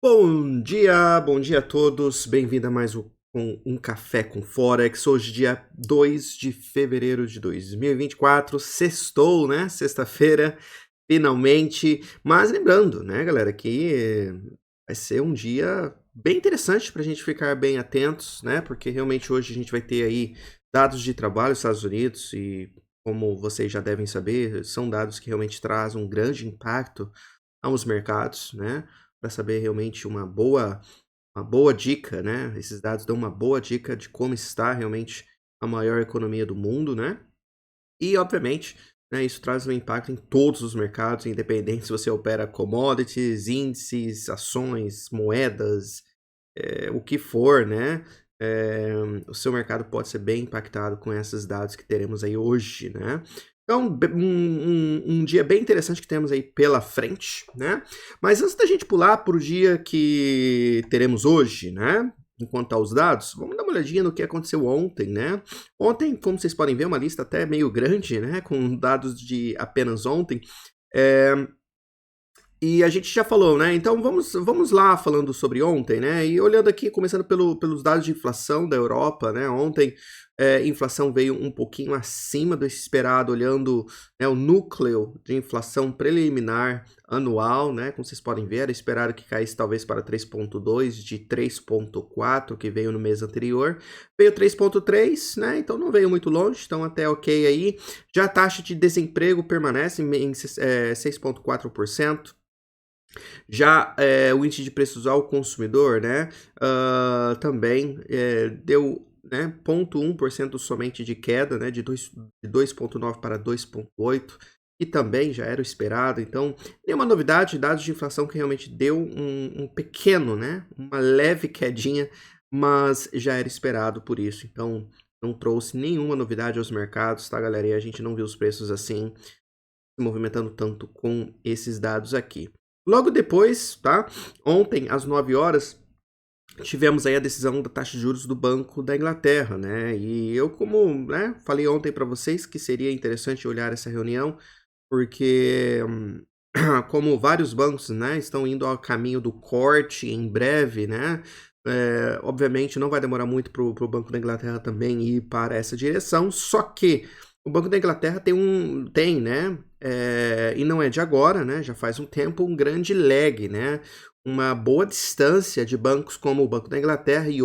Bom dia a todos. Bem-vindo a mais um Café com Forex. Hoje, dia 2 de fevereiro de 2024, sextou, né? Sexta-feira, finalmente. Mas lembrando, né, galera, que vai ser um dia bem interessante para a gente ficar bem atentos, né? Porque realmente hoje a gente vai ter aí dados de trabalho nos Estados Unidos e, como vocês já devem saber, são dados que realmente trazem um grande impacto aos mercados, né? Para saber realmente uma boa dica, né? Esses dados dão uma boa dica de como está realmente a maior economia do mundo, né? E, obviamente, né, isso traz um impacto em todos os mercados, independente se você opera commodities, índices, ações, moedas, o que for, né? É, o seu mercado pode ser bem impactado com esses dados que teremos aí hoje, né? Então, um dia bem interessante que temos aí pela frente, né? Mas antes da gente pular para o dia que teremos hoje, né? Enquanto aos dados, vamos dar uma olhadinha no que aconteceu ontem, né? Ontem, como vocês podem ver, uma lista até meio grande, né? Com dados de apenas ontem. É, e a gente já falou, né? Então vamos lá falando sobre ontem, né? E olhando aqui, começando pelos dados de inflação da Europa, né? Ontem a inflação veio um pouquinho acima do esperado, olhando, né, o núcleo de inflação preliminar anual, né? Como vocês podem ver, era esperado que caísse talvez para 3,2 de 3,4 que veio no mês anterior. Veio 3,3, né? Então não veio muito longe, então até ok aí. Já a taxa de desemprego permanece em 6,4%. Já o índice de preços ao consumidor, né, também deu, né, 0,1% somente de queda, né, de 2,9 para 2,8, e também já era o esperado. Então, nenhuma novidade, dados de inflação que realmente deu um pequeno, né, uma leve quedinha, mas já era esperado por isso. Então, não trouxe nenhuma novidade aos mercados, tá, galera? E a gente não viu os preços assim se movimentando tanto com esses dados aqui. Logo depois, tá? Ontem, às 9 horas, tivemos aí a decisão da taxa de juros do Banco da Inglaterra, né? E eu, como, né, falei ontem para vocês que seria interessante olhar essa reunião, porque como vários bancos, né, estão indo ao caminho do corte em breve, né? Obviamente não vai demorar muito para o Banco da Inglaterra também ir para essa direção, só que o Banco da Inglaterra tem, né, e não é de agora, né, já faz um tempo, um grande lag, né, uma boa distância de bancos como o Banco da Inglaterra e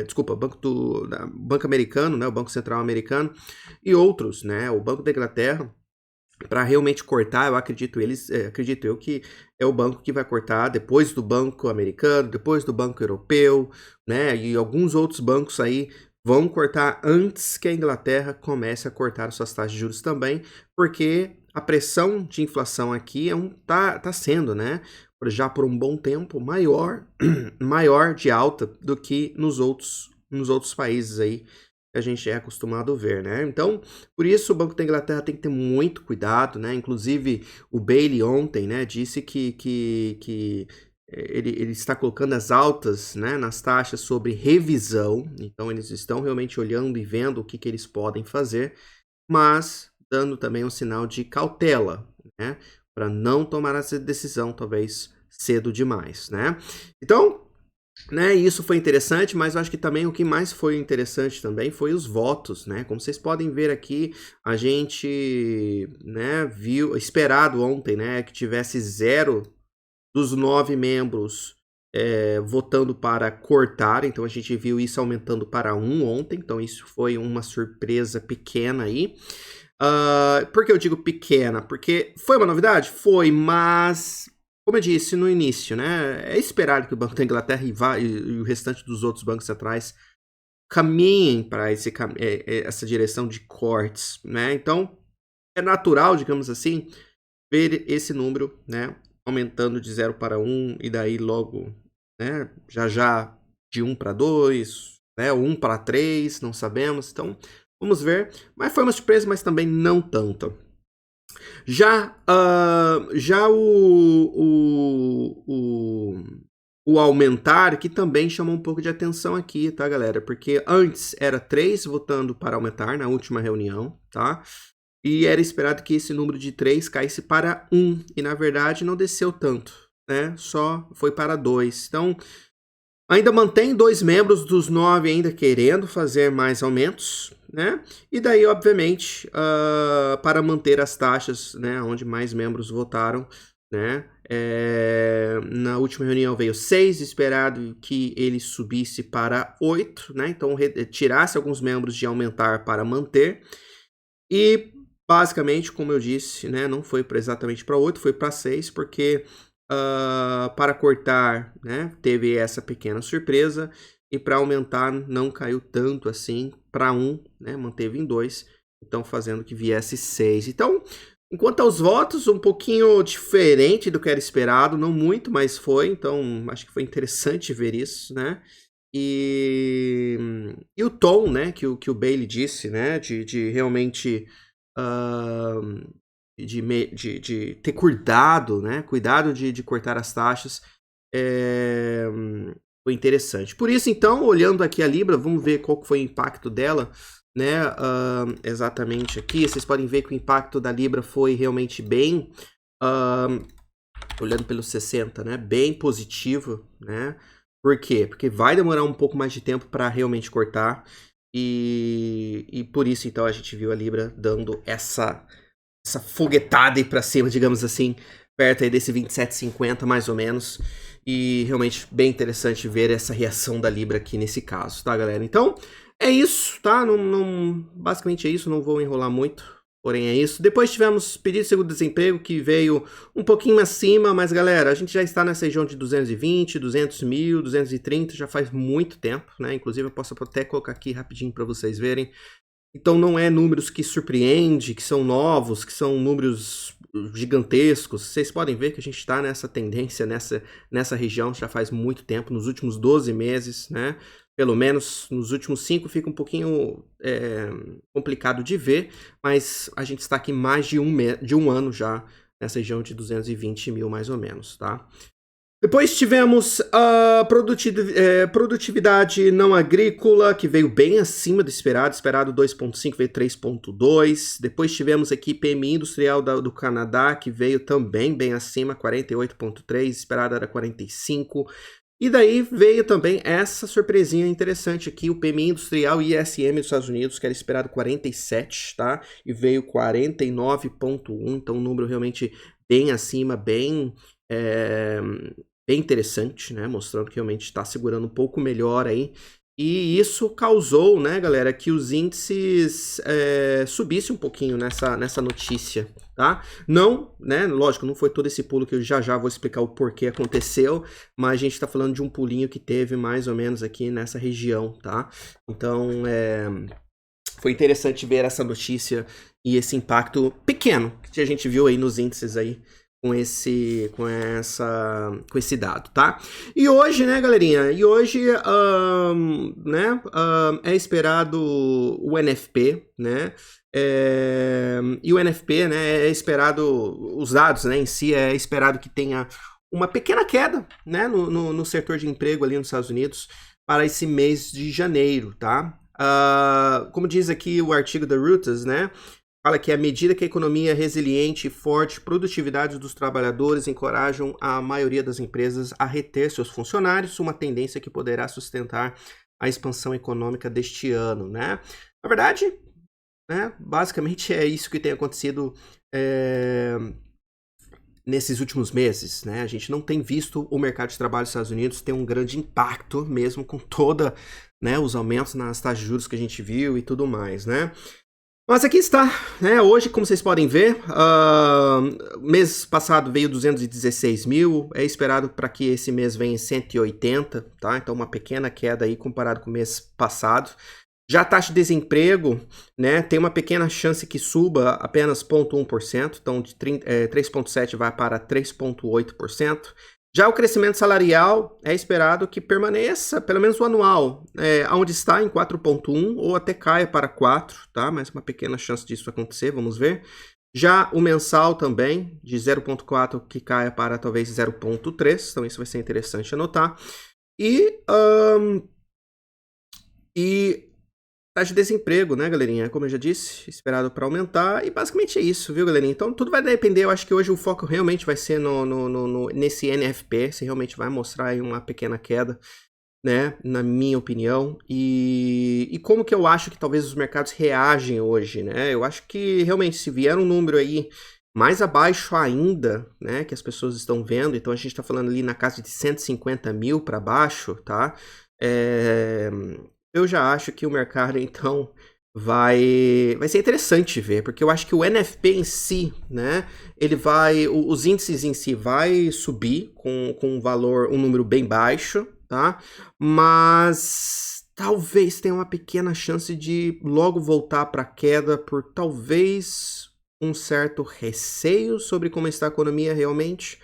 desculpa, Banco Americano, né, o Banco Central Americano e outros, né, o Banco da Inglaterra para realmente cortar, eu acredito eu que é o banco que vai cortar depois do Banco Americano, depois do Banco Europeu, né, e alguns outros bancos aí vão cortar antes que a Inglaterra comece a cortar suas taxas de juros também, porque a pressão de inflação aqui tá sendo, né, já por um bom tempo maior de alta do que nos outros países aí que a gente é acostumado a ver, né? Então, por isso o Banco da Inglaterra tem que ter muito cuidado, né? Inclusive o Bailey ontem, né, disse que ele está colocando as altas, né, nas taxas sobre revisão. Então eles estão realmente olhando e vendo o que eles podem fazer, mas dando também um sinal de cautela, né, para não tomar essa decisão talvez cedo demais, né? Então, né, isso foi interessante, mas eu acho que também o que mais foi interessante também foi os votos, né? Como vocês podem ver aqui, a gente, né, viu, esperado ontem, né, que tivesse 0 dos 9 membros votando para cortar, então a gente viu isso aumentando para 1 ontem, então isso foi uma surpresa pequena aí. Por que eu digo pequena? Porque foi uma novidade? Foi, mas como eu disse no início, né, é esperado que o Banco da Inglaterra e o restante dos outros bancos centrais caminhem para essa direção de cortes, né? Então, é natural, digamos assim, ver esse número, né, aumentando de 0 para 1 e daí logo, né, já de 1 para 2, né, 1 para 3, não sabemos. Então, vamos ver. Mas foi uma surpresa, mas também não tanto. Já o aumentar, que também chamou um pouco de atenção aqui, tá, galera? Porque antes era 3 votando para aumentar na última reunião, tá? E era esperado que esse número de 3 caísse para 1, e na verdade não desceu tanto, né, só foi para 2. Então, ainda mantém 2 membros dos 9 ainda querendo fazer mais aumentos, né? E daí, obviamente, para manter as taxas, né, onde mais membros votaram, né? Na última reunião veio 6, esperado que ele subisse para 8, né? Então, tirasse alguns membros de aumentar para manter. E, basicamente, como eu disse, né, não foi exatamente para 8, foi para 6, porque para cortar, né, teve essa pequena surpresa, e para aumentar não caiu tanto assim para 1, né, manteve em 2, então fazendo que viesse 6. Então, enquanto aos votos, um pouquinho diferente do que era esperado, não muito, mas foi, então acho que foi interessante ver isso, né? E o tom, né, que o Bailey disse, né, de realmente de ter cuidado, né, cuidado de cortar as taxas, foi interessante. Por isso, então, olhando aqui a Libra, vamos ver qual foi o impacto dela, né, exatamente aqui. Vocês podem ver que o impacto da Libra foi realmente bem, olhando pelos 60, né, bem positivo, né. Por quê? Porque vai demorar um pouco mais de tempo para realmente cortar, e por isso, então, a gente viu a Libra dando essa foguetada aí pra cima, digamos assim, perto aí desse 27,50 mais ou menos. E realmente bem interessante ver essa reação da Libra aqui nesse caso, tá, galera? Então, é isso, tá? Basicamente é isso, não vou enrolar muito. Porém, é isso. Depois tivemos pedido de seguro-desemprego, que veio um pouquinho acima, mas, galera, a gente já está nessa região de 220, 200 mil, 230, já faz muito tempo, né? Inclusive, eu posso até colocar aqui rapidinho para vocês verem. Então, não é números que surpreende, que são novos, que são números gigantescos. Vocês podem ver que a gente está nessa tendência, nessa região já faz muito tempo, nos últimos 12 meses, né? Pelo menos nos últimos 5 fica um pouquinho complicado de ver, mas a gente está aqui mais de um ano já nessa região de 220 mil mais ou menos, tá? Depois tivemos a produtividade não agrícola, que veio bem acima do esperado 2,5, veio 3,2. Depois tivemos aqui PMI industrial do Canadá, que veio também bem acima, 48,3, esperado era 45. E daí veio também essa surpresinha interessante aqui, o PMI industrial ISM dos Estados Unidos, que era esperado 47, tá? E veio 49,1, então um número realmente bem acima, bem interessante, né? Mostrando que realmente está segurando um pouco melhor aí. E isso causou, né, galera, que os índices subissem um pouquinho nessa notícia, tá? Não, né, lógico, não foi todo esse pulo que eu já vou explicar o porquê aconteceu, mas a gente está falando de um pulinho que teve mais ou menos aqui nessa região, tá? Então, foi interessante ver essa notícia e esse impacto pequeno que a gente viu aí nos índices aí, com esse dado, tá? E hoje, né, galerinha? É esperado o NFP, né? E o NFP, né, é esperado, os dados, né, em si, é esperado que tenha uma pequena queda, né, no setor de emprego ali nos Estados Unidos para esse mês de janeiro, tá? Como diz aqui o artigo da Reuters, né? Fala que à medida que a economia é resiliente e forte, produtividade dos trabalhadores encorajam a maioria das empresas a reter seus funcionários, uma tendência que poderá sustentar a expansão econômica deste ano, né? Na verdade, né, basicamente é isso que tem acontecido nesses últimos meses, né? A gente não tem visto o mercado de trabalho dos Estados Unidos ter um grande impacto, mesmo com toda, né, os aumentos nas taxas de juros que a gente viu e tudo mais, né? Mas aqui está, né? Hoje, como vocês podem ver, mês passado veio 216 mil, é esperado para que esse mês venha em 180, tá? Então uma pequena queda aí comparado com o mês passado. Já a taxa de desemprego, né, tem uma pequena chance que suba apenas 0,1%, então de 3,7% vai para 3,8%. Já o crescimento salarial é esperado que permaneça, pelo menos o anual, onde está em 4,1 ou até caia para 4, tá? Mas uma pequena chance disso acontecer, vamos ver. Já o mensal também, de 0,4 que caia para talvez 0,3, então isso vai ser interessante anotar. E taxa de desemprego, né, galerinha? Como eu já disse, esperado para aumentar. E basicamente é isso, viu, galerinha? Então tudo vai depender. Eu acho que hoje o foco realmente vai ser nesse NFP. Se realmente vai mostrar aí uma pequena queda, né? Na minha opinião. E como que eu acho que talvez os mercados reagem hoje, né? Eu acho que realmente se vier um número aí mais abaixo ainda, né? Que as pessoas estão vendo. Então a gente está falando ali na casa de 150 mil para baixo, tá? Eu já acho que o mercado, então, vai ser interessante ver, porque eu acho que o NFP em si, né, os índices em si vai subir com um número bem baixo, tá? Mas talvez tenha uma pequena chance de logo voltar para queda por talvez um certo receio sobre como está a economia realmente.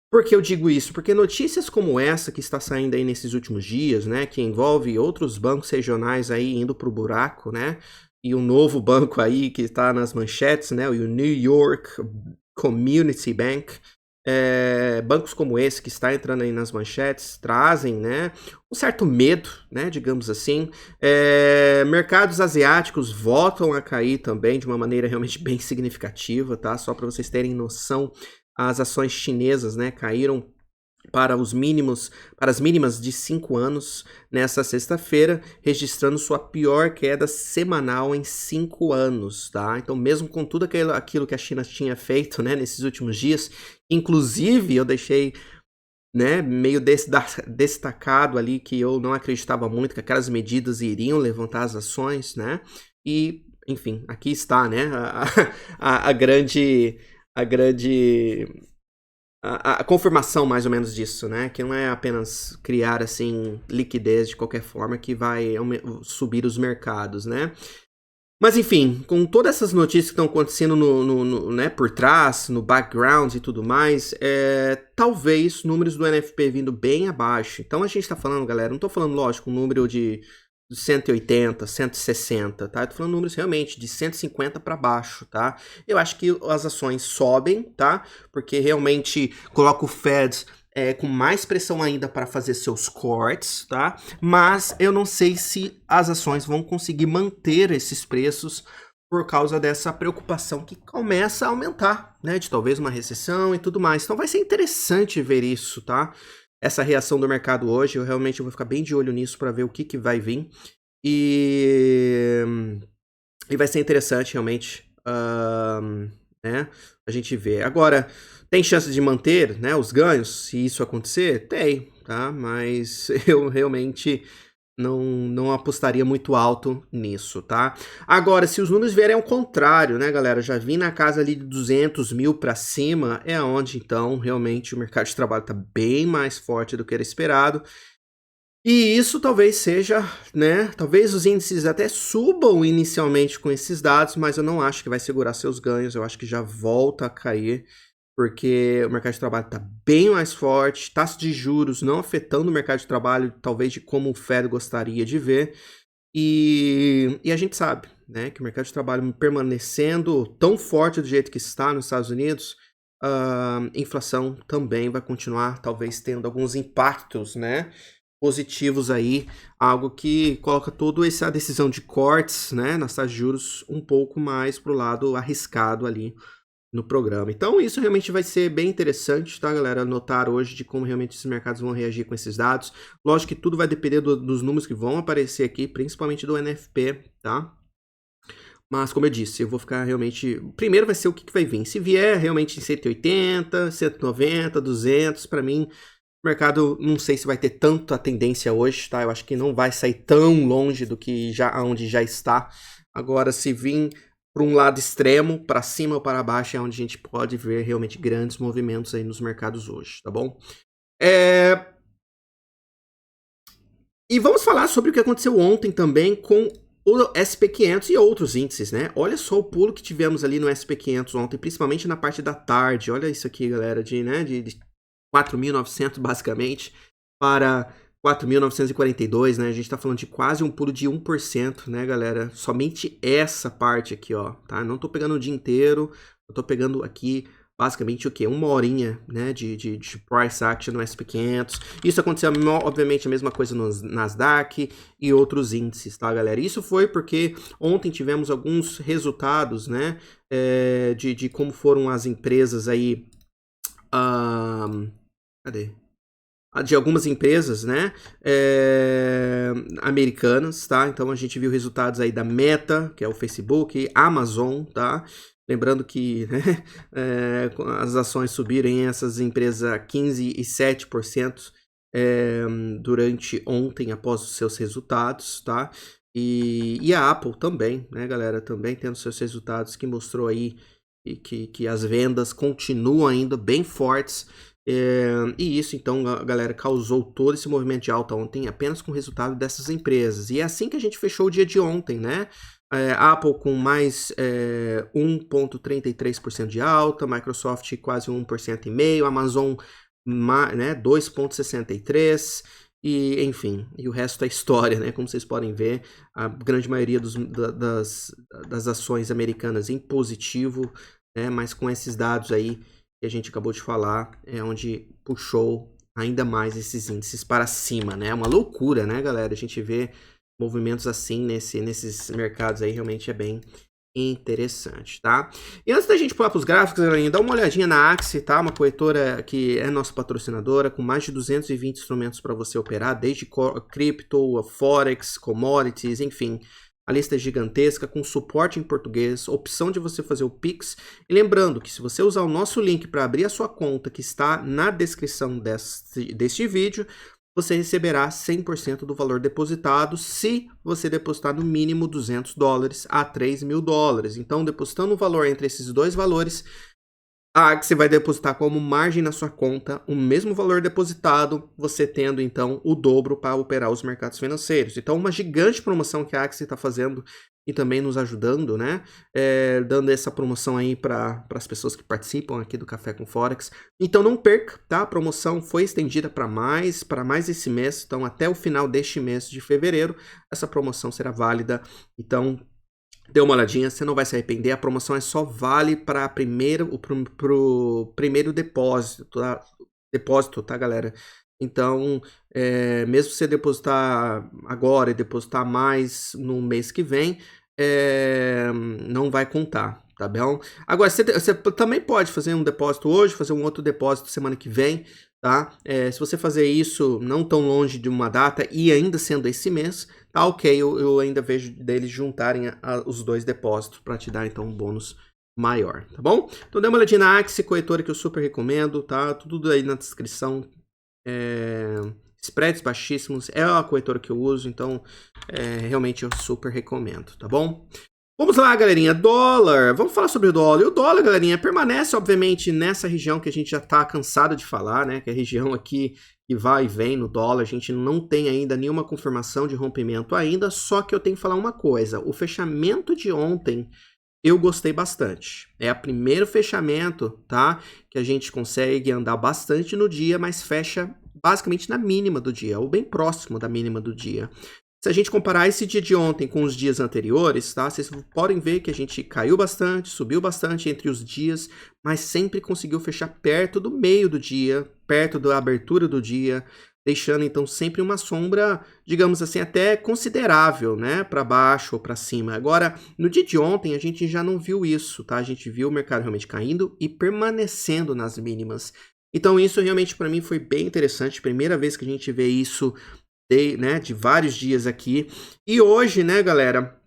Por que eu digo isso? Porque notícias como essa que está saindo aí nesses últimos dias, né, que envolve outros bancos regionais aí indo pro buraco, né, e um novo banco aí que está nas manchetes, né, o New York Community Bank, bancos como esse que está entrando aí nas manchetes trazem, né, um certo medo, né, digamos assim. Mercados asiáticos voltam a cair também de uma maneira realmente bem significativa, tá? Só para vocês terem noção, as ações chinesas, né, caíram para as mínimas de 5 anos nessa sexta-feira, registrando sua pior queda semanal em 5 anos, tá? Então, mesmo com tudo aquilo que a China tinha feito, né, nesses últimos dias, inclusive eu deixei, né, meio destacado ali que eu não acreditava muito que aquelas medidas iriam levantar as ações, né? E, enfim, aqui está, né, a grande a confirmação mais ou menos disso, né? Que não é apenas criar assim liquidez de qualquer forma que vai subir os mercados, né? Mas enfim, com todas essas notícias que estão acontecendo né, por trás, no background e tudo mais, talvez números do NFP vindo bem abaixo. Então a gente está falando, galera, não estou falando, lógico, um número de 180, 160, tá? Eu tô falando números realmente de 150 para baixo, tá? Eu acho que as ações sobem, tá? Porque realmente coloca o Fed com mais pressão ainda para fazer seus cortes, tá? Mas eu não sei se as ações vão conseguir manter esses preços por causa dessa preocupação que começa a aumentar, né? De talvez uma recessão e tudo mais. Então vai ser interessante ver isso, tá? Essa reação do mercado hoje, eu realmente vou ficar bem de olho nisso para ver o que vai vir. E vai ser interessante realmente, né, a gente ver. Agora, tem chance de manter, né, os ganhos se isso acontecer? Tem, tá? Mas eu realmente não apostaria muito alto nisso, tá? Agora, se os números vierem ao contrário, né, galera? Já vim na casa ali de 200 mil para cima, é onde, então, realmente o mercado de trabalho está bem mais forte do que era esperado. E isso talvez seja, né? Talvez os índices até subam inicialmente com esses dados, mas eu não acho que vai segurar seus ganhos. Eu acho que já volta a cair, porque o mercado de trabalho está bem mais forte, taxa de juros não afetando o mercado de trabalho, talvez de como o Fed gostaria de ver, e a gente sabe, né, que o mercado de trabalho permanecendo tão forte do jeito que está nos Estados Unidos, a inflação também vai continuar, talvez tendo alguns impactos, né, positivos aí, algo que coloca toda essa decisão de cortes, né, nas taxas de juros um pouco mais para o lado arriscado ali no programa. Então isso realmente vai ser bem interessante, tá, galera? Notar hoje de como realmente esses mercados vão reagir com esses dados. Lógico que tudo vai depender dos números que vão aparecer aqui, principalmente do NFP, tá? Mas, como eu disse, eu vou ficar realmente... Primeiro vai ser o que vai vir. Se vier realmente em 180, 190, 200, para mim, o mercado não sei se vai ter tanto a tendência hoje, tá? Eu acho que não vai sair tão longe do que onde já está. Agora, se vir para um lado extremo, para cima ou para baixo, é onde a gente pode ver realmente grandes movimentos aí nos mercados hoje, tá bom? E vamos falar sobre o que aconteceu ontem também com o SP500 e outros índices, né? Olha só o pulo que tivemos ali no SP500 ontem, principalmente na parte da tarde. Olha isso aqui, galera, de 4.900 basicamente para 4.942, né? A gente tá falando de quase um pulo de 1%, né, galera? Somente essa parte aqui, ó, tá? Não tô pegando o dia inteiro, eu tô pegando aqui basicamente o quê? Uma horinha, né, de price action no SP500. Isso aconteceu, obviamente, a mesma coisa no Nasdaq e outros índices, tá, galera? Isso foi porque ontem tivemos alguns resultados, né, de como foram as empresas aí... cadê? De algumas empresas, né, americanas, tá? Então a gente viu resultados aí da Meta, que é o Facebook, Amazon, tá? Lembrando que né, as ações subiram em essas empresas 15,7% durante ontem após os seus resultados, tá? E a Apple também, né, galera? Também tendo seus resultados que mostrou aí que as vendas continuam ainda bem fortes. E isso, então, galera, causou todo esse movimento de alta ontem apenas com o resultado dessas empresas. E é assim que a gente fechou o dia de ontem, né? Apple com mais 1,33% de alta, Microsoft quase 1,5%, Amazon né, 2,63%. E, enfim, e o resto é história, né? Como vocês podem ver, a grande maioria das ações americanas em positivo, né? Mas com esses dados aí que a gente acabou de falar, é onde puxou ainda mais esses índices para cima, né? É uma loucura, né, galera? A gente vê movimentos assim nesses mercados aí, realmente é bem interessante, tá? E antes da gente pular para os gráficos, galerinha, dá uma olhadinha na Axie, tá? Uma corretora que é nossa patrocinadora, com mais de 220 instrumentos para você operar, desde cripto, forex, commodities, enfim. A lista é gigantesca, com suporte em português, opção de você fazer o Pix. E lembrando que se você usar o nosso link para abrir a sua conta, que está na descrição deste vídeo, você receberá 100% do valor depositado se você depositar no mínimo $200 a $3.000. Então, depositando o valor entre esses dois valores, a Axie vai depositar como margem na sua conta o mesmo valor depositado, você tendo então o dobro para operar os mercados financeiros. Então, uma gigante promoção que a Axie está fazendo e também nos ajudando, né? Dando essa promoção aí para as pessoas que participam aqui do Café com Forex. Então não perca, tá? A promoção foi estendida para mais esse mês. Então até o final deste mês de fevereiro, essa promoção será válida. Então dê uma olhadinha, você não vai se arrepender. A promoção só vale para o primeiro depósito, tá, galera? Então, mesmo você depositar agora e depositar mais no mês que vem, não vai contar, tá bom? Agora, você também pode fazer um depósito hoje, fazer um outro depósito semana que vem, tá? Se você fazer isso não tão longe de uma data e ainda sendo esse mês, tá ok, eu ainda vejo deles juntarem os dois depósitos para te dar, então, um bônus maior, tá bom? Então, dê uma olhadinha na Axie, corretora que eu super recomendo, tá? Tudo aí na descrição. Spreads baixíssimos, é a corretora que eu uso, então realmente eu super recomendo, tá bom? Vamos lá, galerinha, dólar, vamos falar sobre o dólar. E o dólar, galerinha, permanece, obviamente, nessa região que a gente já tá cansado de falar, né, que é a região aqui que vai e vem no dólar, a gente não tem ainda nenhuma confirmação de rompimento ainda, só que eu tenho que falar uma coisa, o fechamento de ontem eu gostei bastante. É o primeiro fechamento, tá, que a gente consegue andar bastante no dia, mas fecha basicamente na mínima do dia, ou bem próximo da mínima do dia. Se a gente comparar esse dia de ontem com os dias anteriores, tá? Vocês podem ver que a gente caiu bastante, subiu bastante entre os dias, mas sempre conseguiu fechar perto do meio do dia, perto da abertura do dia, deixando então sempre uma sombra, digamos assim, até considerável, né? Para baixo ou para cima. Agora, no dia de ontem, a gente já não viu isso, tá? A gente viu o mercado realmente caindo e permanecendo nas mínimas. Então isso realmente para mim foi bem interessante, primeira vez que a gente vê isso de vários dias aqui. E hoje, né, galera,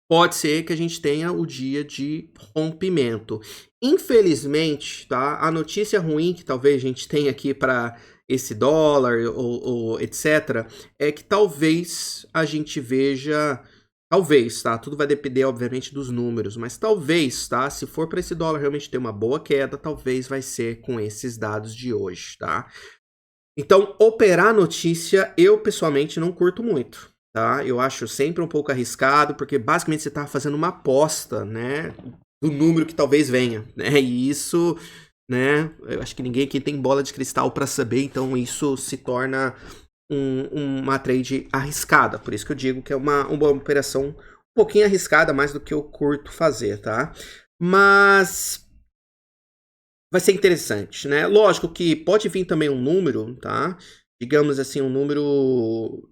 pode ser que a gente tenha o dia de rompimento. Infelizmente, tá? A notícia ruim que talvez a gente tenha aqui para esse dólar ou etc, é que talvez a gente veja... Talvez, tá? Tudo vai depender, obviamente, dos números, mas talvez, tá? Se for para esse dólar realmente ter uma boa queda, talvez vai ser com esses dados de hoje, tá? Então, operar notícia, eu pessoalmente não curto muito, tá? Eu acho sempre um pouco arriscado, porque basicamente você tá fazendo uma aposta, né? Do número que talvez venha, né? E isso, né? Eu acho que ninguém aqui tem bola de cristal para saber, então isso se torna uma trade arriscada. Por isso que eu digo que é uma operação um pouquinho arriscada, mais do que eu curto fazer, tá? Mas vai ser interessante, né? Lógico que pode vir também um número, tá? Digamos assim, um número,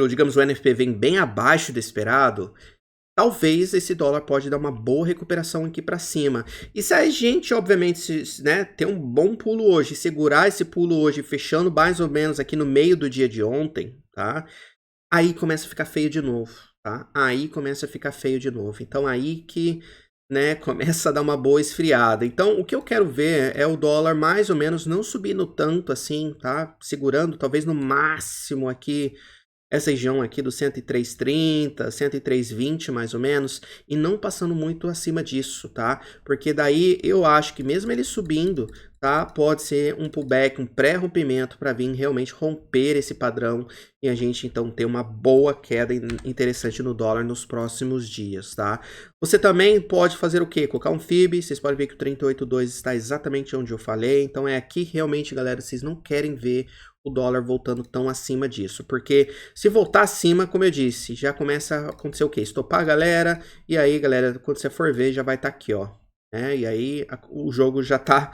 digamos, o NFP vem bem abaixo do esperado, talvez esse dólar pode dar uma boa recuperação aqui para cima. E se a gente, obviamente, né, ter um bom pulo hoje, segurar esse pulo hoje, fechando mais ou menos aqui no meio do dia de ontem, tá? Aí começa a ficar feio de novo, tá? Aí começa a ficar feio de novo. Então aí que, né, começa a dar uma boa esfriada. Então o que eu quero ver é o dólar mais ou menos não subindo tanto assim, tá? Segurando talvez no máximo aqui essa região aqui do 103,30, 103,20 mais ou menos, e não passando muito acima disso, tá? Porque daí eu acho que mesmo ele subindo, tá? Pode ser um pullback, um pré-rompimento para vir realmente romper esse padrão e a gente então ter uma boa queda interessante no dólar nos próximos dias, tá? Você também pode fazer o quê? Colocar um FIB, vocês podem ver que o 38,2 está exatamente onde eu falei, então é aqui realmente, galera, vocês não querem ver o dólar voltando tão acima disso, porque se voltar acima, como eu disse, já começa a acontecer o quê? Estopar a galera, e aí, galera, quando você for ver, já vai estar aqui, ó, né? E aí o jogo já tá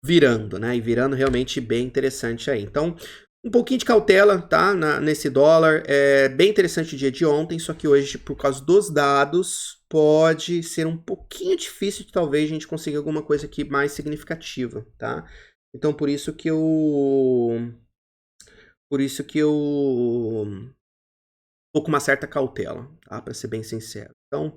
virando, né? E virando realmente bem interessante aí. Então, um pouquinho de cautela, tá? Nesse dólar. É bem interessante o dia de ontem, só que hoje, por causa dos dados, pode ser um pouquinho difícil de talvez a gente conseguir alguma coisa aqui mais significativa, tá? Então, por isso que eu tô com uma certa cautela, tá? Para ser bem sincero. Então,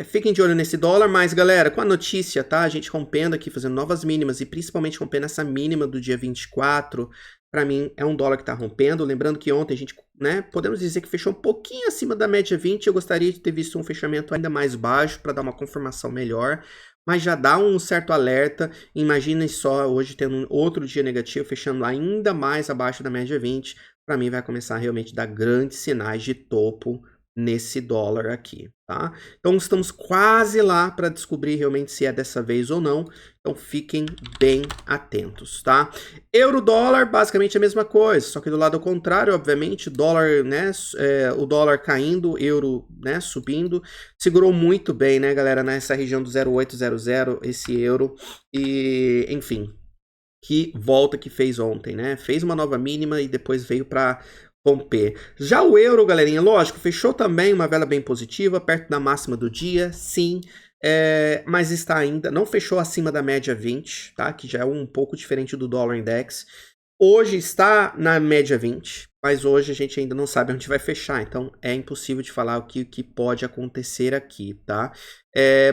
fiquem de olho nesse dólar, mas galera, com a notícia, tá? A gente rompendo aqui, fazendo novas mínimas e principalmente rompendo essa mínima do dia 24, para mim é um dólar que tá rompendo. Lembrando que ontem a gente, né, podemos dizer que fechou um pouquinho acima da média 20. Eu gostaria de ter visto um fechamento ainda mais baixo para dar uma confirmação melhor. Mas já dá um certo alerta. Imaginem só hoje tendo outro dia negativo, fechando ainda mais abaixo da média 20. Para mim vai começar a realmente dar grandes sinais de topo nesse dólar aqui, tá? Então estamos quase lá para descobrir realmente se é dessa vez ou não. Então fiquem bem atentos, tá? Euro-dólar, basicamente a mesma coisa, só que do lado contrário, obviamente, dólar, né, o dólar caindo, euro, né, subindo. Segurou muito bem, né, galera, nessa região do 0,800, esse euro. E, enfim, que volta que fez ontem, né? Fez uma nova mínima e depois veio para romper. Já o euro, galerinha, lógico, fechou também uma vela bem positiva, perto da máxima do dia, sim. Mas está ainda, não fechou acima da média 20, tá? Que já é um pouco diferente do dólar index. Hoje está na média 20, mas hoje a gente ainda não sabe onde vai fechar, então é impossível de falar o que pode acontecer aqui, tá?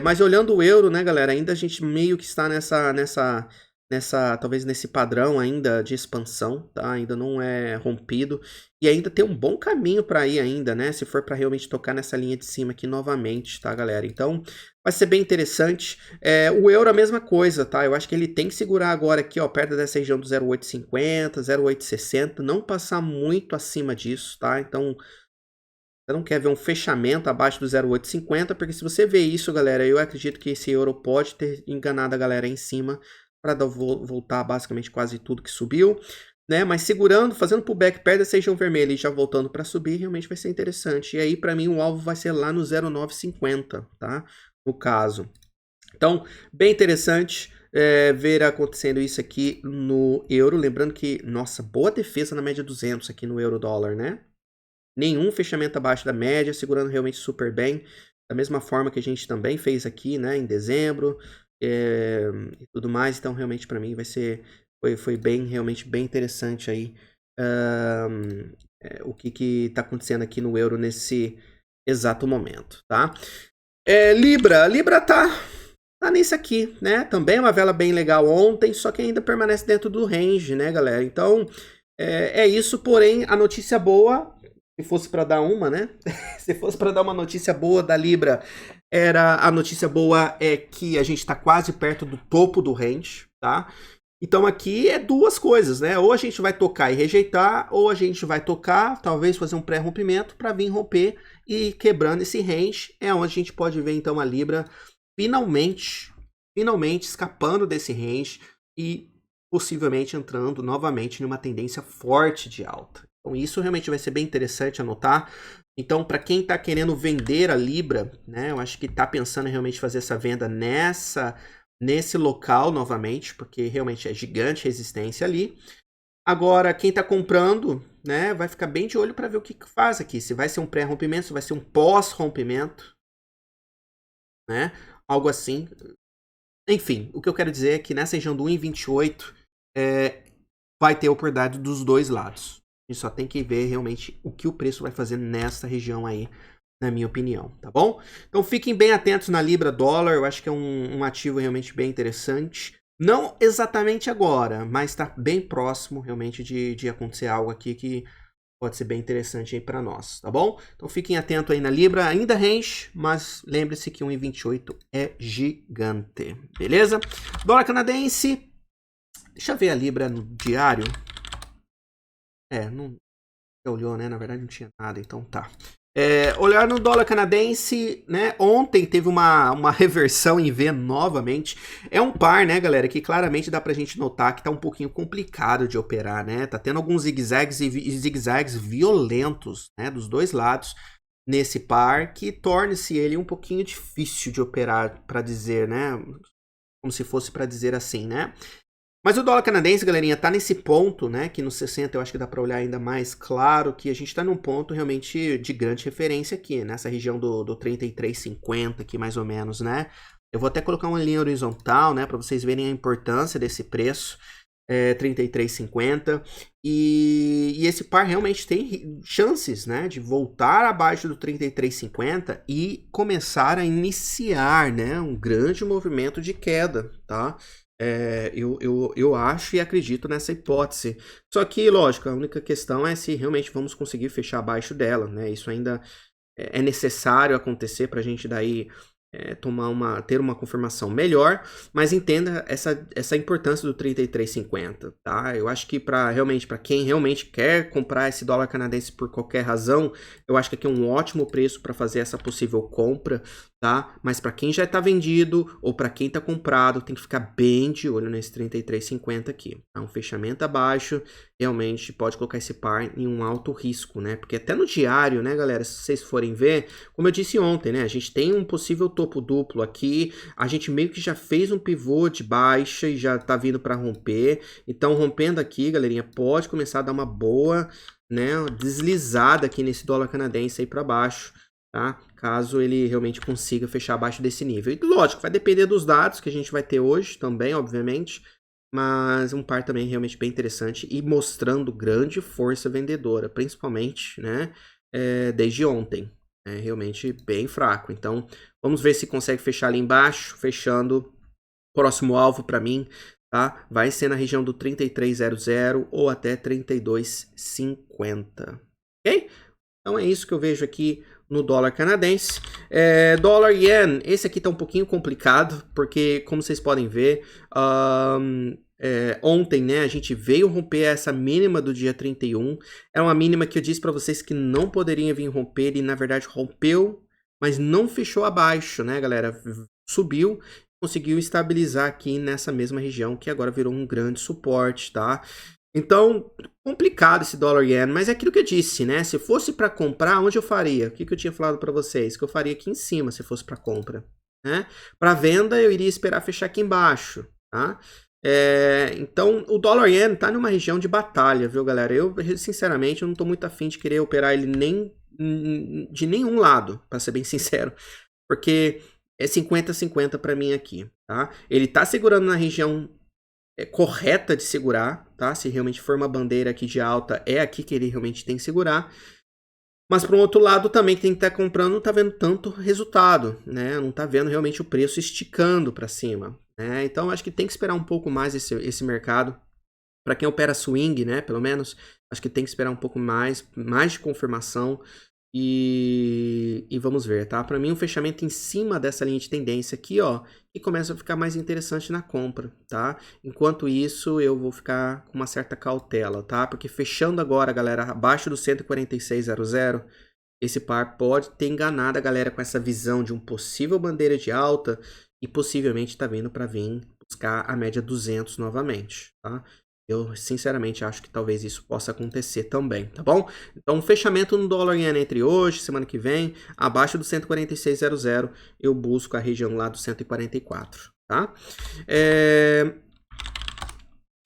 Mas olhando o euro, né, galera, ainda a gente meio que está talvez nesse padrão ainda de expansão, tá? Ainda não é rompido e ainda tem um bom caminho para ir ainda, né? Se for para realmente tocar nessa linha de cima aqui novamente, tá, galera? Então vai ser bem interessante. O euro a mesma coisa, tá? Eu acho que ele tem que segurar agora aqui, ó, perto dessa região do 0,850, 0,860, não passar muito acima disso, tá? Então você não quer ver um fechamento abaixo do 0,850, porque se você vê isso, galera, eu acredito que esse euro pode ter enganado a galera em cima para voltar basicamente quase tudo que subiu, né? Mas segurando, fazendo pullback perto dessa região vermelha e já voltando para subir, realmente vai ser interessante. E aí, para mim, o alvo vai ser lá no 0,950, tá? No caso. Então, bem interessante ver acontecendo isso aqui no euro. Lembrando que, nossa, boa defesa na média 200 aqui no euro-dólar, né? Nenhum fechamento abaixo da média, segurando realmente super bem. Da mesma forma que a gente também fez aqui, né, em dezembro. E tudo mais, então realmente para mim foi realmente bem interessante aí o que tá acontecendo aqui no euro nesse exato momento, tá? Libra tá nisso aqui, né? Também uma vela bem legal ontem, só que ainda permanece dentro do range, né, galera? Então é isso, porém a notícia boa, se fosse para dar uma, né? Se fosse para dar uma notícia boa da Libra, a notícia boa é que a gente está quase perto do topo do range, tá? Então aqui é duas coisas, né? Ou a gente vai tocar e rejeitar, ou a gente vai tocar, talvez fazer um pré-rompimento para vir romper e quebrando esse range, é onde a gente pode ver então a Libra finalmente escapando desse range e possivelmente entrando novamente numa tendência forte de alta. Então isso realmente vai ser bem interessante anotar. Então, para quem está querendo vender a Libra, né, eu acho que está pensando em realmente fazer essa venda nesse local novamente, porque realmente é gigante resistência ali. Agora, quem está comprando, né, vai ficar bem de olho para ver o que faz aqui. Se vai ser um pré-rompimento, se vai ser um pós-rompimento, né, algo assim. Enfim, o que eu quero dizer é que nessa região do 1,28 vai ter oportunidade dos dois lados. A gente só tem que ver realmente o que o preço vai fazer nessa região aí, na minha opinião, tá bom? Então fiquem bem atentos na Libra dólar, eu acho que é um ativo realmente bem interessante. Não exatamente agora, mas está bem próximo realmente de acontecer algo aqui que pode ser bem interessante aí para nós, tá bom? Então fiquem atentos aí na Libra, ainda range, mas lembre-se que 1,28 é gigante, beleza? Dólar canadense, deixa eu ver a Libra no diário. Não olhou, né? Na verdade não tinha nada, então tá. Olhar no dólar canadense, né? Ontem teve uma reversão em V novamente. É um par, né, galera, que claramente dá pra gente notar que tá um pouquinho complicado de operar, né? Tá tendo alguns zigue-zagues e zigue-zagues violentos, né, dos dois lados nesse par, que torna-se ele um pouquinho difícil de operar, para dizer, né? Como se fosse para dizer assim, né? Mas o dólar canadense, galerinha, tá nesse ponto, né, que no 60 eu acho que dá para olhar ainda mais claro que a gente tá num ponto realmente de grande referência aqui, nessa região do 33,50 aqui mais ou menos, né. Eu vou até colocar uma linha horizontal, né, para vocês verem a importância desse preço, 33,50, e esse par realmente tem chances, né, de voltar abaixo do 33,50 e começar a iniciar, né, um grande movimento de queda, tá? Eu acho e acredito nessa hipótese. Só que, lógico, a única questão é se realmente vamos conseguir fechar abaixo dela, né? Isso ainda é necessário acontecer para a gente daí ter uma confirmação melhor, mas entenda essa importância do 33,50, tá? Eu acho que para quem realmente quer comprar esse dólar canadense por qualquer razão, eu acho que aqui é um ótimo preço para fazer essa possível compra, tá? Mas para quem já está vendido ou para quem está comprado, tem que ficar bem de olho nesse 33,50 aqui. Tá? Um fechamento abaixo realmente pode colocar esse par em um alto risco, né? Porque até no diário, né, galera, se vocês forem ver, como eu disse ontem, né, a gente tem um possível topo duplo aqui, a gente meio que já fez um pivô de baixa e já tá vindo para romper. Então, rompendo aqui, galerinha, pode começar a dar uma boa, né, deslizada aqui nesse dólar canadense aí para baixo, tá? Caso ele realmente consiga fechar abaixo desse nível. E lógico, vai depender dos dados que a gente vai ter hoje também, obviamente, mas um par também realmente bem interessante e mostrando grande força vendedora, principalmente, né, desde ontem. É realmente bem fraco. Então, vamos ver se consegue fechar ali embaixo, fechando. Próximo alvo para mim, tá? Vai ser na região do 33,00 ou até 32,50. Ok? Então é isso que eu vejo aqui no dólar canadense. Dólar yen, esse aqui tá um pouquinho complicado, porque como vocês podem ver, ontem, né, a gente veio romper essa mínima do dia 31. É uma mínima que eu disse para vocês que não poderia vir romper e na verdade rompeu, mas não fechou abaixo, né, galera? Subiu, conseguiu estabilizar aqui nessa mesma região que agora virou um grande suporte, tá? Então, complicado esse dólar yen, mas é aquilo que eu disse, né? Se fosse para comprar, onde eu faria? O que eu tinha falado para vocês? Que eu faria aqui em cima se fosse para compra, né? Para venda, eu iria esperar fechar aqui embaixo, tá? Então, o dólar yen tá numa região de batalha, viu, galera? Eu, sinceramente, eu não tô muito afim de querer operar ele nem de nenhum lado, para ser bem sincero, porque é 50-50 para mim aqui, tá? Ele tá segurando na região correta de segurar, tá? Se realmente for uma bandeira aqui de alta, é aqui que ele realmente tem que segurar. Mas por um outro lado, também quem está comprando não está vendo tanto resultado, né? Não está vendo realmente o preço esticando para cima, né? Então acho que tem que esperar um pouco mais esse mercado. Para quem opera swing, né? Pelo menos, acho que tem que esperar um pouco mais de confirmação. E vamos ver, tá? Para mim, um fechamento em cima dessa linha de tendência aqui, ó, e começa a ficar mais interessante na compra, tá? Enquanto isso, eu vou ficar com uma certa cautela, tá? Porque fechando agora, galera, abaixo do 146,00, esse par pode ter enganado a galera com essa visão de um possível bandeira de alta e possivelmente tá vindo para vir buscar a média 200 novamente, tá? Eu sinceramente acho que talvez isso possa acontecer também, tá bom? Então, fechamento no dólar yen entre hoje, semana que vem, abaixo do 146,00, eu busco a região lá do 144, tá?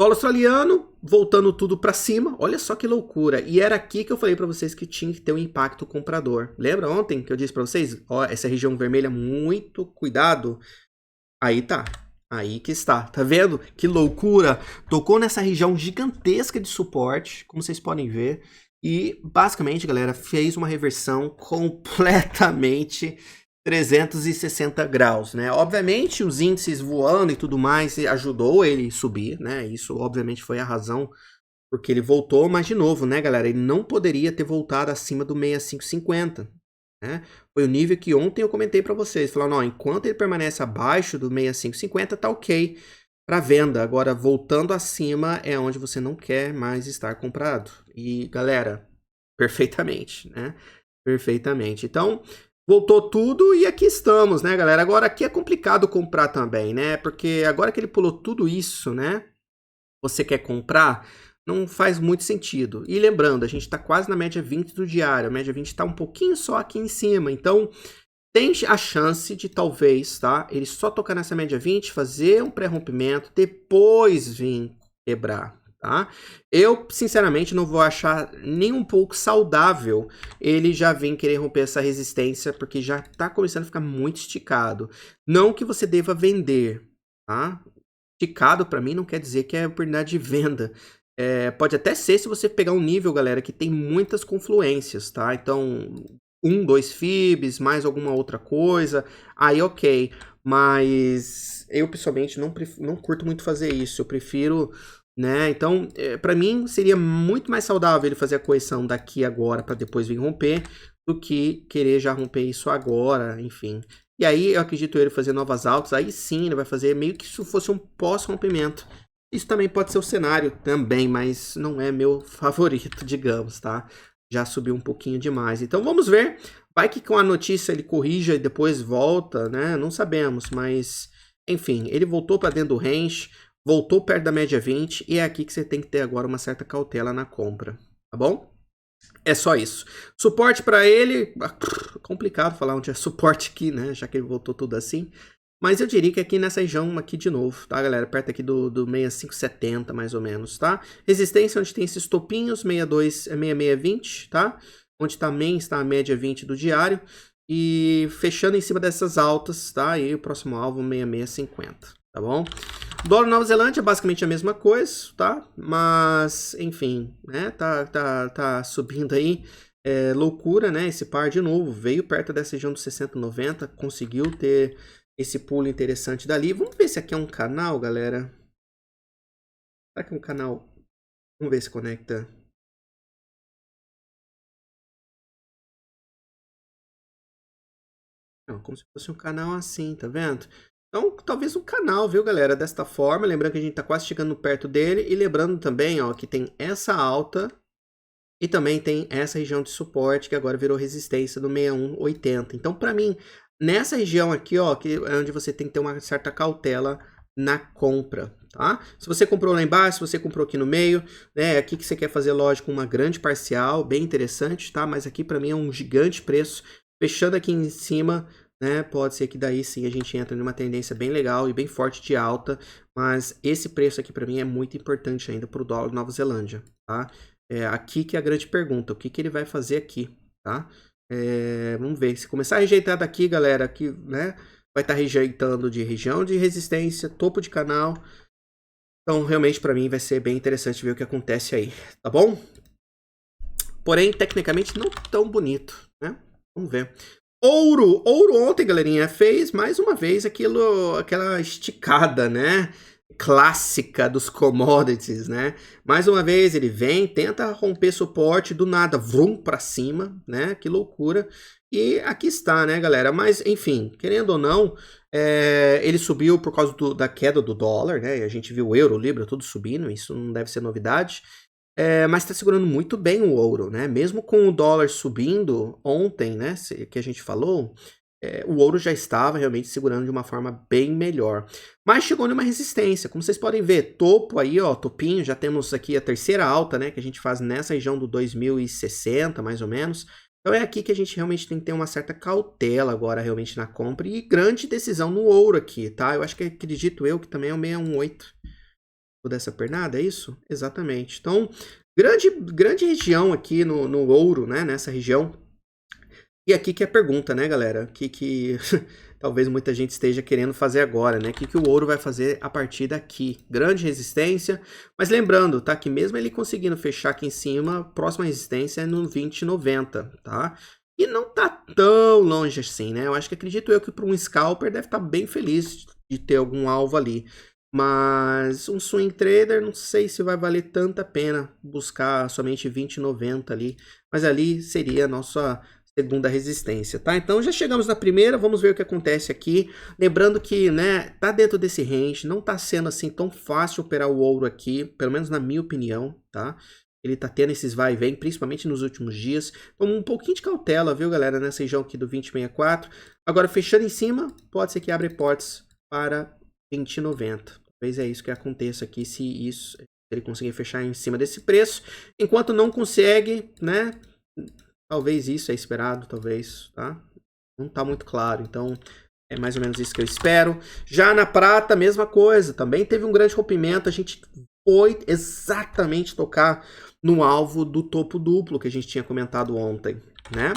Dólar australiano, voltando tudo para cima, olha só que loucura. E era aqui que eu falei para vocês que tinha que ter um impacto comprador. Lembra ontem que eu disse para vocês? Ó, essa região vermelha, muito cuidado. Aí tá. Aí que está. Tá vendo? Que loucura. Tocou nessa região gigantesca de suporte, como vocês podem ver. E, basicamente, galera, fez uma reversão completamente 360 graus, né? Obviamente, os índices voando e tudo mais ajudou ele subir, né? Isso, obviamente, foi a razão porque ele voltou, mas, de novo, né, galera? Ele não poderia ter voltado acima do 65,50. Né? Foi o nível que ontem eu comentei para vocês, falando, ó, enquanto ele permanece abaixo do 65,50 tá ok para venda. Agora voltando acima é onde você não quer mais estar comprado. E galera, perfeitamente, né? Perfeitamente. Então, voltou tudo e aqui estamos, né, galera? Agora aqui é complicado comprar também, né? Porque agora que ele pulou tudo isso, né? Você quer comprar, não faz muito sentido. E lembrando, a gente está quase na média 20 do diário. A média 20 está um pouquinho só aqui em cima. Então, tem a chance de talvez, tá? Ele só tocar nessa média 20, fazer um pré-rompimento, depois vir quebrar, tá? Eu, sinceramente, não vou achar nem um pouco saudável ele já vir querer romper essa resistência, porque já está começando a ficar muito esticado. Não que você deva vender, tá? Esticado para mim não quer dizer que é oportunidade de venda. Pode até ser se você pegar um nível, galera, que tem muitas confluências, tá? Então, 2 FIBs, mais alguma outra coisa, aí ok. Mas eu, pessoalmente, não curto muito fazer isso. Eu prefiro, né? Então, para mim, seria muito mais saudável ele fazer a correção daqui agora para depois vir romper, do que querer já romper isso agora, enfim. E aí eu acredito ele fazer novas altas, aí sim ele vai fazer meio que isso fosse um pós-rompimento. Isso também pode ser o cenário também, mas não é meu favorito, digamos, tá? Já subiu um pouquinho demais. Então vamos ver. Vai que com a notícia ele corrija e depois volta, né? Não sabemos, mas enfim, ele voltou para dentro do range, voltou perto da média 20 e é aqui que você tem que ter agora uma certa cautela na compra, tá bom? É só isso. Suporte para ele, complicado falar onde é suporte aqui, né? Já que ele voltou tudo assim. Mas eu diria que aqui nessa região aqui de novo, tá, galera? Perto aqui do 65,70 mais ou menos, tá? Resistência onde tem esses topinhos, 62, 66,20, tá? Onde também está a média 20 do diário. E fechando em cima dessas altas, tá? E o próximo alvo, 66,50, tá bom? Dólar Nova Zelândia, basicamente a mesma coisa, tá? Mas, enfim, né? Tá subindo aí. É loucura, né? Esse par de novo veio perto dessa região dos 60,90, conseguiu ter esse pulo interessante dali. Vamos ver se aqui é um canal, galera. Será que é um canal? Vamos ver se conecta. Não, como se fosse um canal assim, tá vendo? Então, talvez um canal, viu, galera? Desta forma, lembrando que a gente tá quase chegando perto dele. E lembrando também, ó, que tem essa alta e também tem essa região de suporte que agora virou resistência do 61,80. Então, para mim, nessa região aqui, ó, que é onde você tem que ter uma certa cautela na compra, tá? Se você comprou lá embaixo, se você comprou aqui no meio, né, aqui que você quer fazer, lógico, uma grande parcial, bem interessante, tá? Mas aqui para mim é um gigante preço. Fechando aqui em cima, né, pode ser que daí sim a gente entra numa tendência bem legal e bem forte de alta, mas esse preço aqui para mim é muito importante ainda para o dólar Nova Zelândia, tá? É aqui que é a grande pergunta, o que que ele vai fazer aqui, tá? Vamos ver, se começar a rejeitar daqui, galera, aqui, né, vai estar rejeitando de região de resistência, topo de canal. Então, realmente, para mim, vai ser bem interessante ver o que acontece aí, tá bom? Porém, tecnicamente, não tão bonito, né? Vamos ver. Ouro ontem, galerinha, fez mais uma vez aquela esticada, né? Clássica dos commodities, né? Mais uma vez ele vem, tenta romper suporte, do nada, vrum pra cima, né? Que loucura. E aqui está, né, galera? Mas, enfim, querendo ou não, ele subiu por causa da queda do dólar, né? A gente viu o euro, o libra, tudo subindo, isso não deve ser novidade. Mas está segurando muito bem o ouro, né? Mesmo com o dólar subindo ontem, né? Que a gente falou, o ouro já estava realmente segurando de uma forma bem melhor. Mas chegou numa resistência, como vocês podem ver, topo aí, ó, topinho, já temos aqui a terceira alta, né, que a gente faz nessa região do 2060, mais ou menos. Então é aqui que a gente realmente tem que ter uma certa cautela agora realmente na compra e grande decisão no ouro aqui, tá? Eu acho que acredito eu que também é o 618 dessa pernada, é isso? Exatamente. Então, grande região aqui no ouro, né, nessa região. E aqui que é a pergunta, né, galera? Que talvez muita gente esteja querendo fazer agora, né? O que o ouro vai fazer a partir daqui? Grande resistência, mas lembrando, tá? Que mesmo ele conseguindo fechar aqui em cima, a próxima resistência é no 20,90, tá? E não tá tão longe assim, né? Eu acho que acredito eu que para um scalper deve estar bem feliz de ter algum alvo ali. Mas um swing trader, não sei se vai valer tanta pena buscar somente 20,90 ali. Mas ali seria a nossa segunda resistência, tá? Então já chegamos na primeira, vamos ver o que acontece aqui. Lembrando que, né, tá dentro desse range, não tá sendo assim tão fácil operar o ouro aqui, pelo menos na minha opinião, tá? Ele tá tendo esses vai e vem, principalmente nos últimos dias. Então um pouquinho de cautela, viu, galera, nessa região aqui do 2064. Agora, fechando em cima, pode ser que abra portas para 20,90. Talvez é isso que aconteça aqui, se ele conseguir fechar em cima desse preço. Enquanto não consegue, né, talvez isso é esperado, talvez, tá? Não tá muito claro, então é mais ou menos isso que eu espero. Já na prata, mesma coisa, também teve um grande rompimento, a gente foi exatamente tocar no alvo do topo duplo que a gente tinha comentado ontem, né?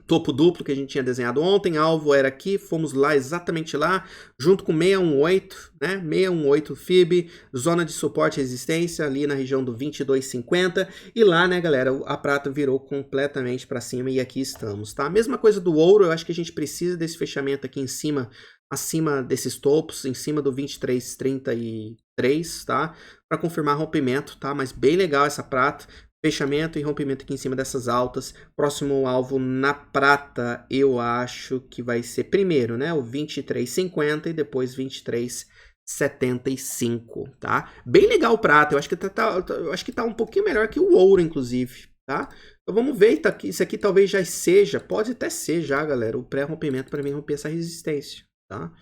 Topo duplo que a gente tinha desenhado ontem, alvo era aqui, fomos lá, exatamente lá, junto com 618, né, 618 FIB, zona de suporte e resistência ali na região do 22,50, e lá, né, galera, a prata virou completamente para cima e aqui estamos, tá? Mesma coisa do ouro, eu acho que a gente precisa desse fechamento aqui em cima, acima desses topos, em cima do 23,33, tá? Para confirmar rompimento, tá? Mas bem legal essa prata. Fechamento e rompimento aqui em cima dessas altas. Próximo alvo na prata, eu acho que vai ser primeiro, né? O 23,50 e depois 23,75, tá? Bem legal o prata. Eu acho que eu acho que tá um pouquinho melhor que o ouro, inclusive, tá? Então vamos ver, tá aqui, isso aqui talvez já seja, pode até ser já, galera, o pré-rompimento para mim romper essa resistência, tá?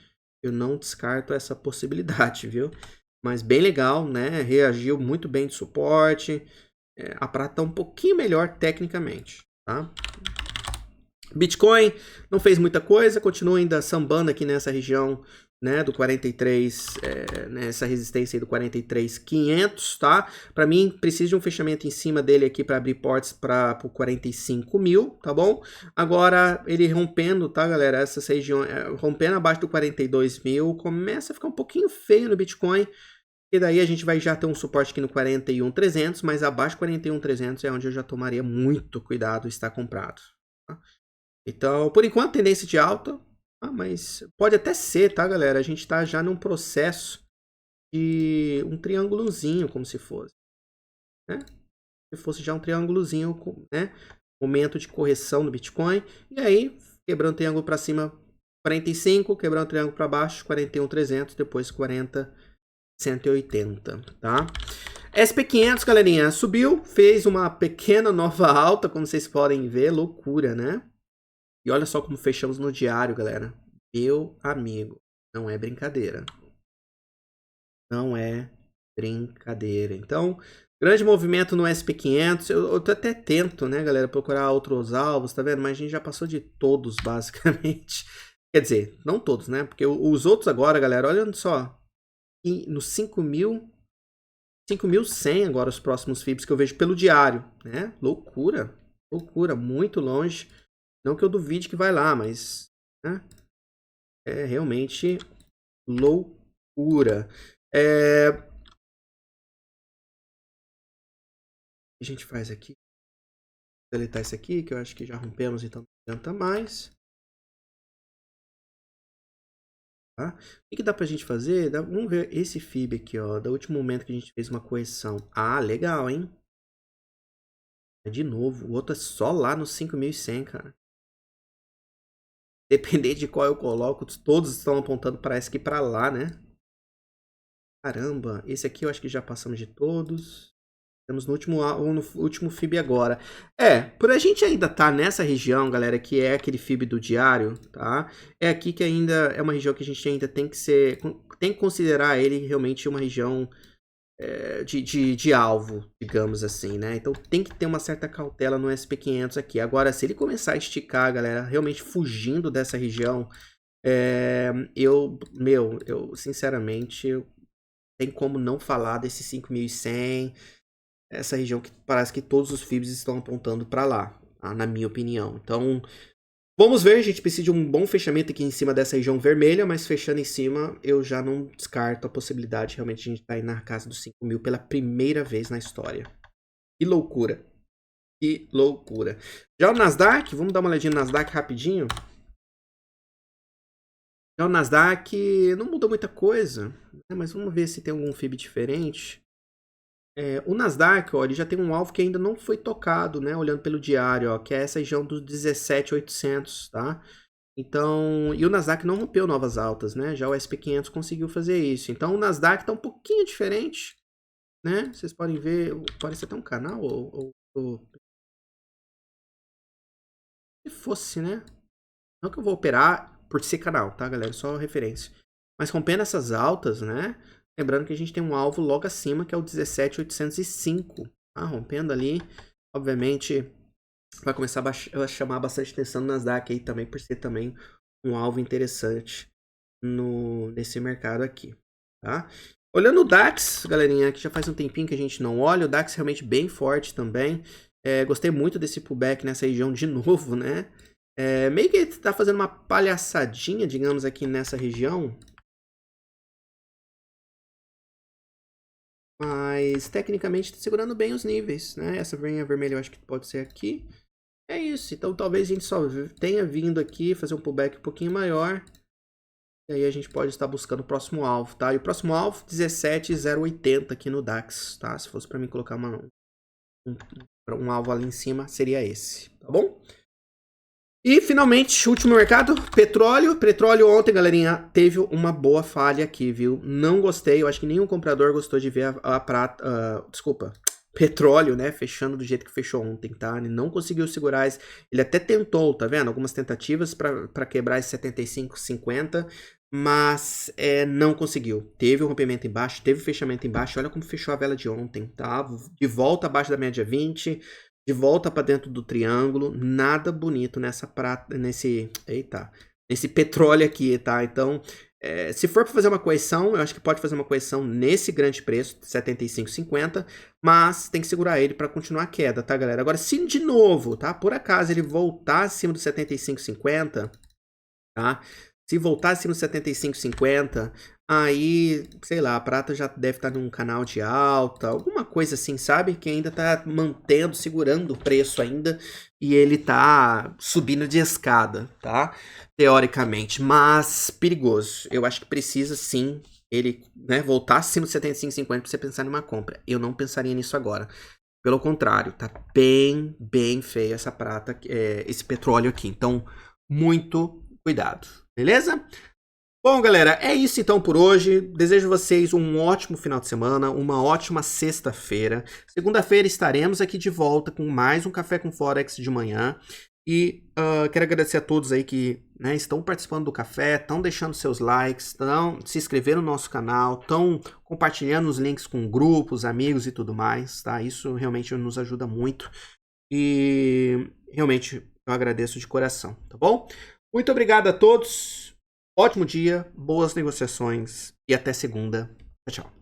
Eu não descarto essa possibilidade, viu? Mas bem legal, né? Reagiu muito bem de suporte. A prata está um pouquinho melhor tecnicamente, tá? Bitcoin não fez muita coisa, continua ainda sambando aqui nessa região, né, do 43, nessa resistência aí do 43.500, tá? Para mim, precisa de um fechamento em cima dele aqui para abrir portas para o 45 mil, tá bom? Agora, ele rompendo, tá, galera? Essa região, rompendo abaixo do 42 mil, começa a ficar um pouquinho feio no Bitcoin. E daí a gente vai já ter um suporte aqui no 41.300, mas abaixo do 41.300 é onde eu já tomaria muito cuidado estar comprado. Tá? Então, por enquanto, tendência de alta, tá? Mas pode até ser, tá, galera? A gente está já num processo de um triângulozinho, como se fosse. Né? Se fosse já um triângulozinho, né? Momento de correção do Bitcoin. E aí, quebrando o triângulo para cima, 45, quebrando o triângulo para baixo, 41.300, depois 40.180, tá? SP500, galerinha, subiu, fez uma pequena nova alta, como vocês podem ver, loucura, né? E olha só como fechamos no diário, galera. Meu amigo, não é brincadeira. Não é brincadeira. Então, grande movimento no SP500. Eu até tento, né, galera, procurar outros alvos, tá vendo? Mas a gente já passou de todos, basicamente. Quer dizer, não todos, né? Porque os outros agora, galera, olha só. No 5.100 agora os próximos FIBs que eu vejo pelo diário, né? Loucura, loucura, muito longe. Não que eu duvide que vai lá, mas né? É realmente loucura. O que a gente faz aqui? Vou deletar isso aqui, que eu acho que já rompemos, então não adianta mais. Tá? O que dá pra gente fazer? Vamos ver esse FIB aqui, ó, do último momento que a gente fez uma correção. Ah, legal, hein? De novo, o outro é só lá no 5.100, cara. Dependendo de qual eu coloco, todos estão apontando, parece que para lá, né? Caramba, esse aqui eu acho que já passamos de todos. Estamos no último FIB agora. Por a gente ainda tá nessa região, galera, que é aquele FIB do diário, tá? É aqui que ainda é uma região que a gente ainda tem que considerar ele realmente uma região de alvo, digamos assim, né? Então tem que ter uma certa cautela no SP500 aqui. Agora, se ele começar a esticar, galera, realmente fugindo dessa região, eu sinceramente, tem como não falar desse 5.100, essa região que parece que todos os FIBs estão apontando para lá, tá? Na minha opinião. Então, vamos ver, a gente precisa de um bom fechamento aqui em cima dessa região vermelha, mas fechando em cima, eu já não descarto a possibilidade de realmente a gente estar aí na casa dos 5.000 pela primeira vez na história. Que loucura. Que loucura. Já o Nasdaq, vamos dar uma olhadinha no Nasdaq rapidinho. Já o Nasdaq não mudou muita coisa, né? Mas vamos ver se tem algum FIB diferente. O Nasdaq, ó, ele já tem um alvo que ainda não foi tocado, né? Olhando pelo diário, ó, que é essa região dos 17.800, tá? Então, e o Nasdaq não rompeu novas altas, né? Já o SP500 conseguiu fazer isso. Então, o Nasdaq tá um pouquinho diferente, né? Vocês podem ver, parece até um canal, se fosse, né? Não que eu vou operar por ser canal, tá, galera? Só referência. Mas rompendo essas altas, né? Lembrando que a gente tem um alvo logo acima, que é o 17.805. Tá? Rompendo ali, obviamente, vai começar a chamar bastante atenção no Nasdaq aí também, por ser também um alvo interessante nesse mercado aqui. Tá? Olhando o DAX, galerinha, que já faz um tempinho que a gente não olha, o DAX realmente bem forte também. Gostei muito desse pullback nessa região de novo, né? Meio que tá fazendo uma palhaçadinha, digamos, aqui nessa região. Mas, tecnicamente, tá segurando bem os níveis, né? Essa linha vermelha eu acho que pode ser aqui. É isso. Então, talvez a gente só tenha vindo aqui fazer um pullback um pouquinho maior. E aí a gente pode estar buscando o próximo alvo, tá? E o próximo alvo, 17.080 aqui no DAX, tá? Se fosse para mim colocar um alvo ali em cima, seria esse, tá bom? E, finalmente, último mercado, petróleo. Petróleo ontem, galerinha, teve uma boa falha aqui, viu? Não gostei, eu acho que nenhum comprador gostou de ver a prata... petróleo, né? Fechando do jeito que fechou ontem, tá? Ele não conseguiu segurar, ele até tentou, tá vendo? Algumas tentativas para quebrar esse 75,50, mas não conseguiu. Teve um rompimento embaixo, teve fechamento embaixo. Olha como fechou a vela de ontem, tá? De volta abaixo da média 20... De volta para dentro do triângulo, nada bonito nessa prata, nesse petróleo aqui, tá? Então, se for para fazer uma correção, eu acho que pode fazer uma correção nesse grande preço, 75,50, mas tem que segurar ele para continuar a queda, tá, galera? Agora, se de novo, tá? Por acaso ele voltar acima do 75,50, tá? Se voltar acima do 75,50, aí, sei lá, a prata já deve estar num canal de alta, alguma coisa assim, sabe? Que ainda tá mantendo, segurando o preço ainda, e ele tá subindo de escada, tá? Teoricamente, mas perigoso. Eu acho que precisa sim ele, né, voltar acima do 75,50 para você pensar numa compra. Eu não pensaria nisso agora. Pelo contrário, tá bem, bem feia essa prata, esse petróleo aqui. Então, muito cuidado. Beleza? Bom, galera, é isso então por hoje. Desejo a vocês um ótimo final de semana, uma ótima sexta-feira. Segunda-feira estaremos aqui de volta com mais um Café com Forex de manhã. E quero agradecer a todos aí que, né, estão participando do café, estão deixando seus likes, estão se inscrevendo no nosso canal, estão compartilhando os links com grupos, amigos e tudo mais, tá? Isso realmente nos ajuda muito. E realmente eu agradeço de coração, tá bom? Muito obrigado a todos, ótimo dia, boas negociações e até segunda. Tchau, tchau.